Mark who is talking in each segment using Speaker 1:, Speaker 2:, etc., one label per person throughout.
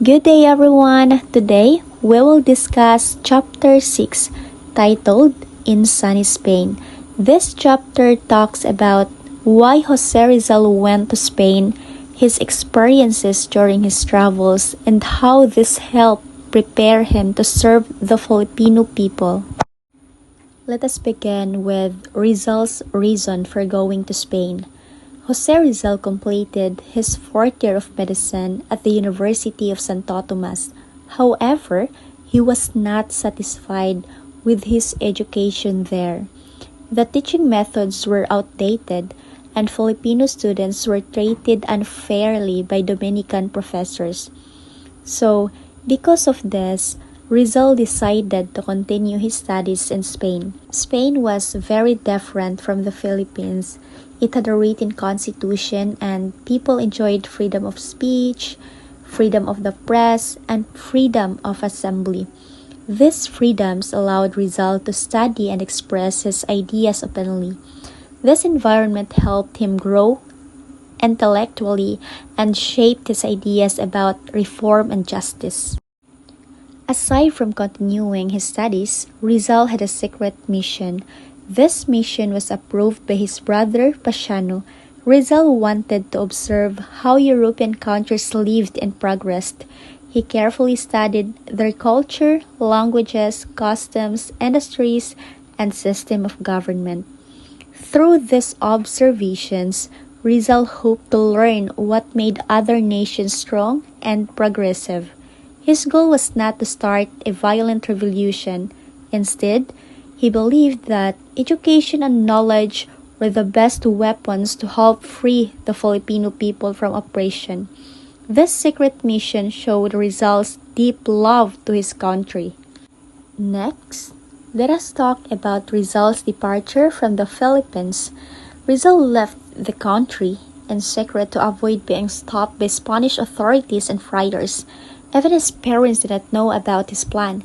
Speaker 1: Good day, everyone. Today, we will discuss Chapter 6, titled In Sunny Spain. This chapter talks about why Jose Rizal went to Spain, his experiences during his travels, and how this helped prepare him to serve the Filipino people. Let us begin with Rizal's reason for going to Spain. Jose Rizal completed his fourth year of medicine at the University of Santo Tomas. However, he was not satisfied with his education there. The teaching methods were outdated, and Filipino students were treated unfairly by Dominican professors. So, because of this, Rizal decided to continue his studies in Spain. Spain was very different from the Philippines. It had a written constitution and people enjoyed freedom of speech, freedom of the press, and freedom of assembly. These freedoms allowed Rizal to study and express his ideas openly. This environment helped him grow intellectually and shaped his ideas about reform and justice. Aside from continuing his studies, Rizal had a secret mission. This mission was approved by his brother Pasiano. Rizal wanted to observe how European countries lived and progressed. He carefully studied their culture, languages, customs, industries, and system of government. Through these observations, Rizal hoped to learn what made other nations strong and progressive. His goal was not to start a violent revolution. Instead, he believed that education and knowledge were the best weapons to help free the Filipino people from oppression. This secret mission showed Rizal's deep love to his country. Next, let us talk about Rizal's departure from the Philippines. Rizal left the country in secret to avoid being stopped by Spanish authorities and friars. Even his parents did not know about his plan,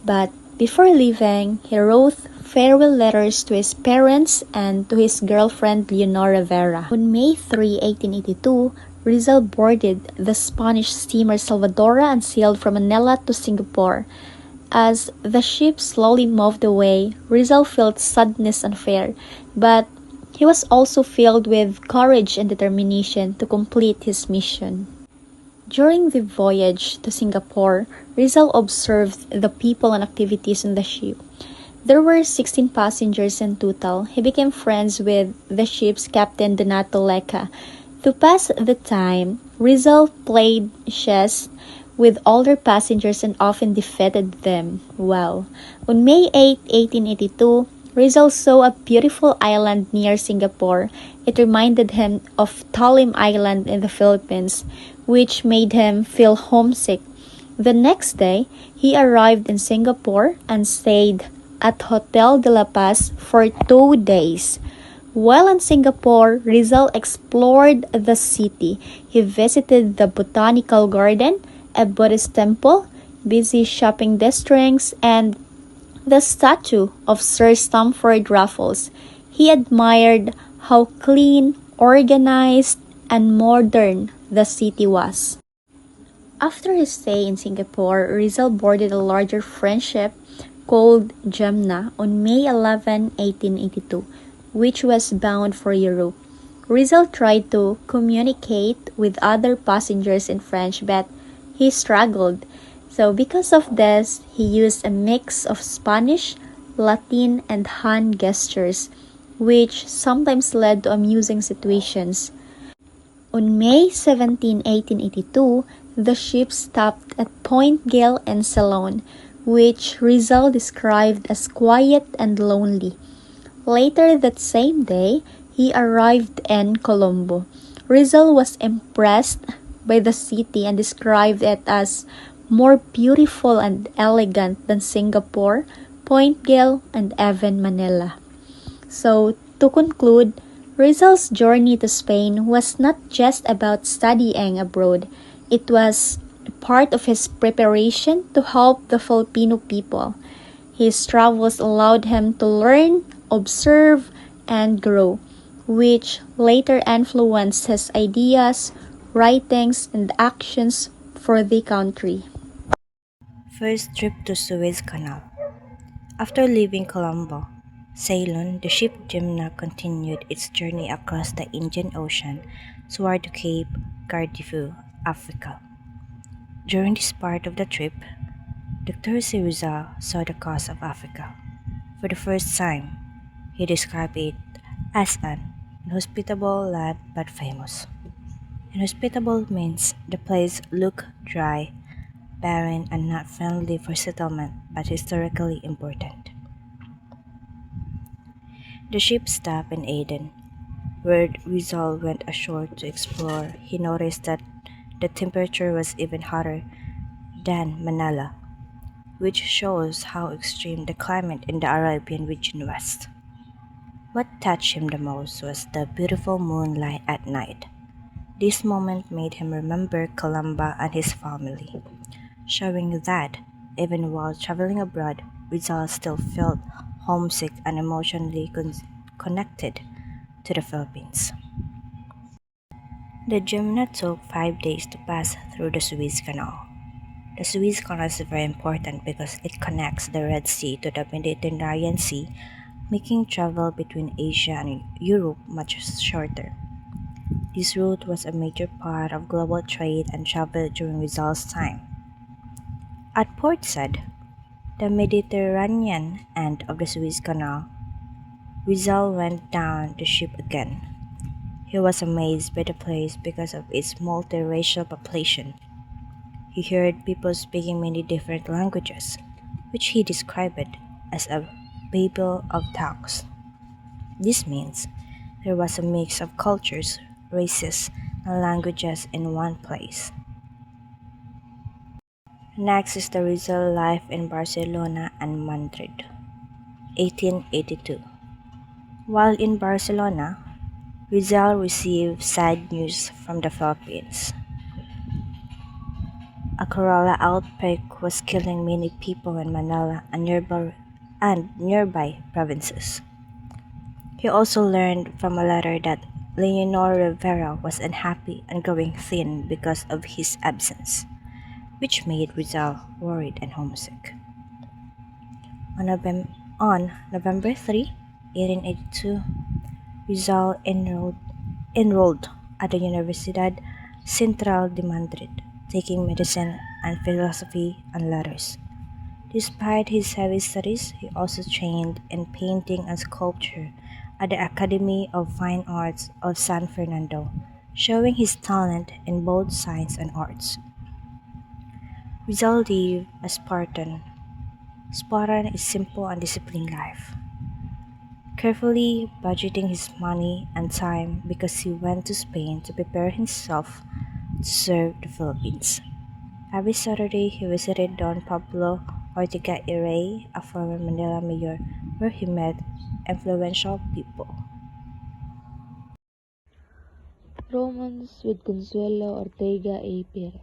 Speaker 1: but before leaving, he wrote farewell letters to his parents and to his girlfriend Leonora Vera. On May 3, 1882, Rizal boarded the Spanish steamer Salvadora and sailed from Manila to Singapore. As the ship slowly moved away, Rizal felt sadness and fear, but he was also filled with courage and determination to complete his mission. During the voyage to Singapore, Rizal observed the people and activities on the ship. There were 16 passengers in total. He became friends with the ship's captain Donato Leca. To pass the time, Rizal played chess with older passengers and often defeated them. Wow. On May 8, 1882, Rizal saw a beautiful island near Singapore. It reminded him of Talim Island in the Philippines, which made him feel homesick. The next day, he arrived in Singapore and stayed at Hotel de la Paz for 2 days. While in Singapore, Rizal explored the city. He visited the Botanical Garden, a Buddhist temple, busy shopping districts, and the statue of Sir Stamford Raffles. He admired how clean, organized, and modern the city was. After his stay in Singapore, Rizal boarded a larger French ship called Gemna on May 11, 1882, which was bound for Europe. Rizal tried to communicate with other passengers in French, but he struggled. So because of this, he used a mix of Spanish, Latin, and hand gestures, which sometimes led to amusing situations. On May 17, 1882, the ship stopped at Point Gale in Ceylon, which Rizal described as quiet and lonely. Later that same day, he arrived in Colombo. Rizal was impressed by the city and described it as more beautiful and elegant than Singapore, Point Gale, and even Manila. So, to conclude, Rizal's journey to Spain was not just about studying abroad. It was part of his preparation to help the Filipino people. His travels allowed him to learn, observe, and grow, which later influenced his ideas, writings, and actions for the country.
Speaker 2: First trip to Suez Canal. After leaving Colombo, Ceylon, the ship Jimna continued its journey across the Indian Ocean toward Cape Cardiff, Africa. During this part of the trip, Dr. Rizal saw the coast of Africa. For the first time, he described it as an inhospitable land but famous. Inhospitable means the place looked dry, barren, and not friendly for settlement but historically important. The ship stopped in Aden, where Rizal went ashore to explore. He noticed that the temperature was even hotter than Manila, which shows how extreme the climate in the Arabian region was. What touched him the most was the beautiful moonlight at night. This moment made him remember Columba and his family, showing that even while traveling abroad, Rizal still felt homesick and emotionally connected to the Philippines. The Jumna took 5 days to pass through the Suez Canal. The Suez Canal is very important because it connects the Red Sea to the Mediterranean Sea, making travel between Asia and Europe much shorter. This route was a major part of global trade and travel during Rizal's time. At Port Said, the Mediterranean end of the Suez Canal, Rizal went down the ship again. He was amazed by the place because of its multiracial population. He heard people speaking many different languages, which he described as a Babel of tongues. This means there was a mix of cultures, races, and languages in one place. Next is the Rizal life in Barcelona and Madrid, 1882. While in Barcelona, Rizal received sad news from the Philippines. A cholera outbreak was killing many people in Manila and nearby provinces. He also learned from a letter that Leonor Rivera was unhappy and growing thin because of his absence, which made Rizal worried and homesick. On November 3, 1882, Rizal enrolled at the Universidad Central de Madrid, taking medicine and philosophy and letters. Despite his heavy studies, he also trained in painting and sculpture at the Academy of Fine Arts of San Fernando, showing his talent in both science and arts. Rizal lived a Spartan is simple and disciplined life, carefully budgeting his money and time because he went to Spain to prepare himself to serve the Philippines. Every Saturday, he visited Don Pablo Ortega y Rey, a former Manila mayor, where he met influential people.
Speaker 3: Romance with Consuelo Ortega y Perez.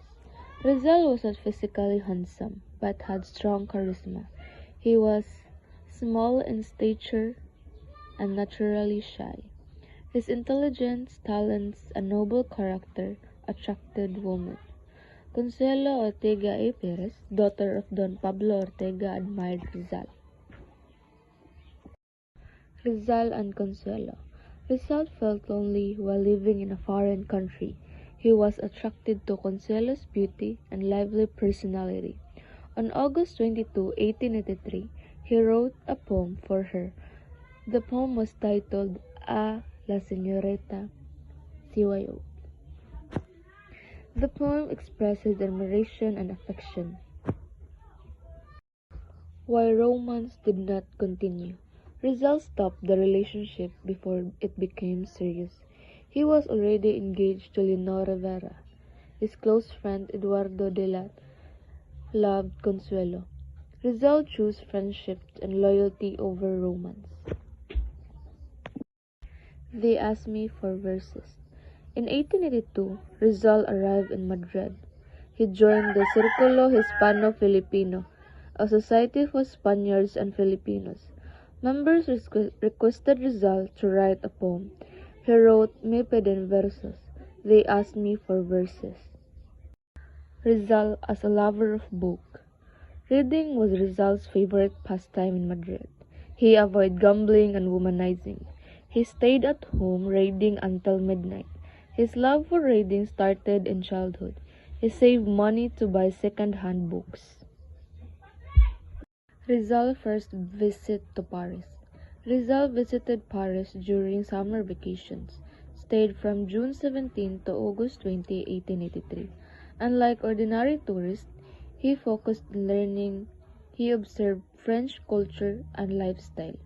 Speaker 3: Rizal was not physically handsome, but had strong charisma. He was small in stature and naturally shy. His intelligence, talents, and noble character attracted women. Consuelo Ortega y Perez, daughter of Don Pablo Ortega, admired Rizal. Rizal and Consuelo. Rizal felt lonely while living in a foreign country. He was attracted to Consuelo's beauty and lively personality. On August 22, 1883, he wrote a poem for her. The poem was titled A la Señorita CYO. The poem expresses admiration and affection. Why romance did not continue. Rizal stopped the relationship before it became serious. He was already engaged to Leonor Rivera. His close friend Eduardo de la loved Consuelo. Rizal chose friendship and loyalty over romance. They asked me for verses. In 1882, Rizal arrived in Madrid. He joined the Círculo Hispano-Filipino, a society for Spaniards and Filipinos. Members requested Rizal to write a poem. He wrote Me Piden Versos. They asked me for verses. Rizal as a lover of book. Reading was Rizal's favorite pastime in Madrid. He avoided gambling and womanizing. He stayed at home reading until midnight. His love for reading started in childhood. He saved money to buy second-hand books. Rizal first visit to Paris. Rizal visited Paris during summer vacations, stayed from June 17 to August 20, 1883. Unlike ordinary tourists, he focused on learning. He observed French culture and lifestyle.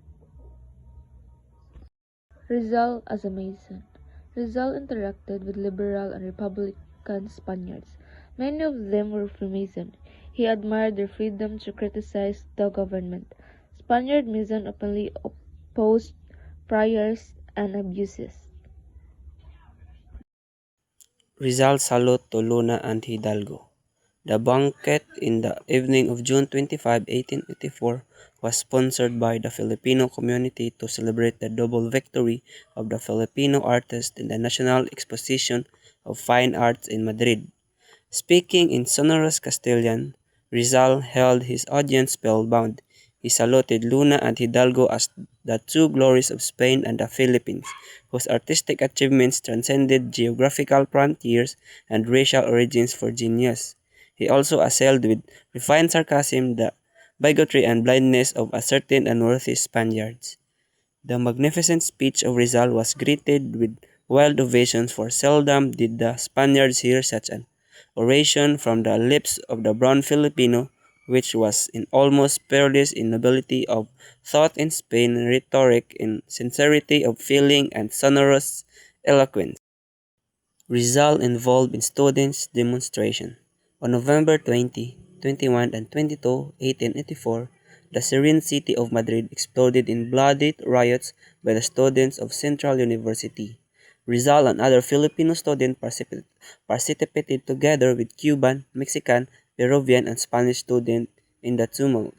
Speaker 3: Rizal as a Mason. Rizal interacted with liberal and republican Spaniards. Many of them were Freemason. He admired their freedom to criticize the government. Spaniard Mason openly opposed priors and abuses.
Speaker 4: Rizal salute to Luna and Hidalgo. The banquet in the evening of June 25, 1884 was sponsored by the Filipino community to celebrate the double victory of the Filipino artists in the National Exposition of Fine Arts in Madrid. Speaking in sonorous Castilian, Rizal held his audience spellbound. He saluted Luna and Hidalgo as the two glories of Spain and the Philippines, whose artistic achievements transcended geographical frontiers and racial origins for genius. He also assailed with refined sarcasm the bigotry and blindness of a certain unworthy Spaniards. The magnificent speech of Rizal was greeted with wild ovations, for seldom did the Spaniards hear such an oration from the lips of the brown Filipino, which was in almost peerless in nobility of thought in Spain, rhetoric in sincerity of feeling, and sonorous eloquence. Rizal involved in students' demonstration. On November 20, 21, and 22, 1884, the serene city of Madrid exploded in bloody riots by the students of Central University. Rizal and other Filipino students participated together with Cuban, Mexican, Peruvian, and Spanish students in the tumult.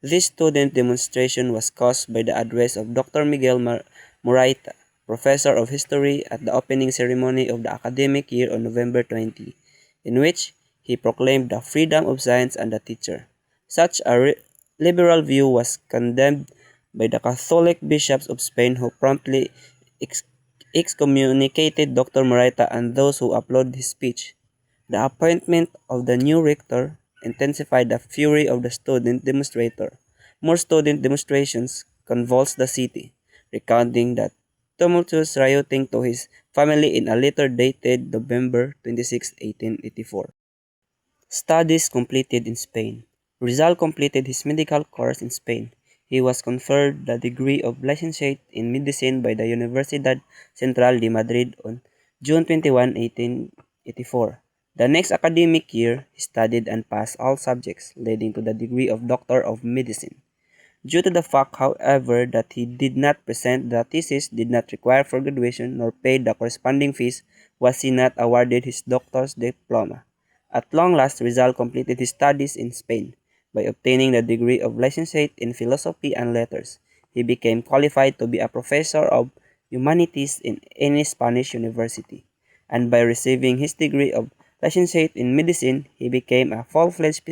Speaker 4: This student demonstration was caused by the address of Dr. Miguel Moraita, professor of history, at the opening ceremony of the academic year on November 20, in which he proclaimed the freedom of science and the teacher. Such a liberal view was condemned by the Catholic bishops of Spain, who promptly ex- excommunicated Dr. Moraita and those who applauded his speech. The appointment of the new rector intensified the fury of the student demonstrator. More student demonstrations convulsed the city, recounting the tumultuous rioting to his family in a letter dated November 26, 1884. Studies completed in Spain. Rizal completed his medical course in Spain. He was conferred the degree of licentiate in medicine by the Universidad Central de Madrid on June 21, 1884. The next academic year, he studied and passed all subjects, leading to the degree of Doctor of Medicine. Due to the fact, however, that he did not present the thesis, did not require for graduation, nor pay the corresponding fees, was he not awarded his doctor's diploma. At long last, Rizal completed his studies in Spain. By obtaining the degree of licentiate in philosophy and letters, he became qualified to be a professor of humanities in any Spanish university. And by receiving his degree of licentiate in medicine, he became a full-fledged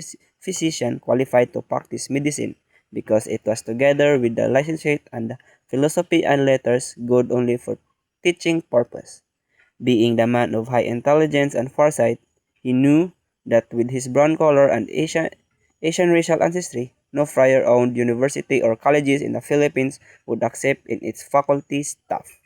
Speaker 4: physician qualified to practice medicine, because it was together with the licentiate and the philosophy and letters good only for teaching purpose. Being the man of high intelligence and foresight, he knew that with his brown color and Asian racial ancestry, no friar-owned university or colleges in the Philippines would accept in its faculty staff.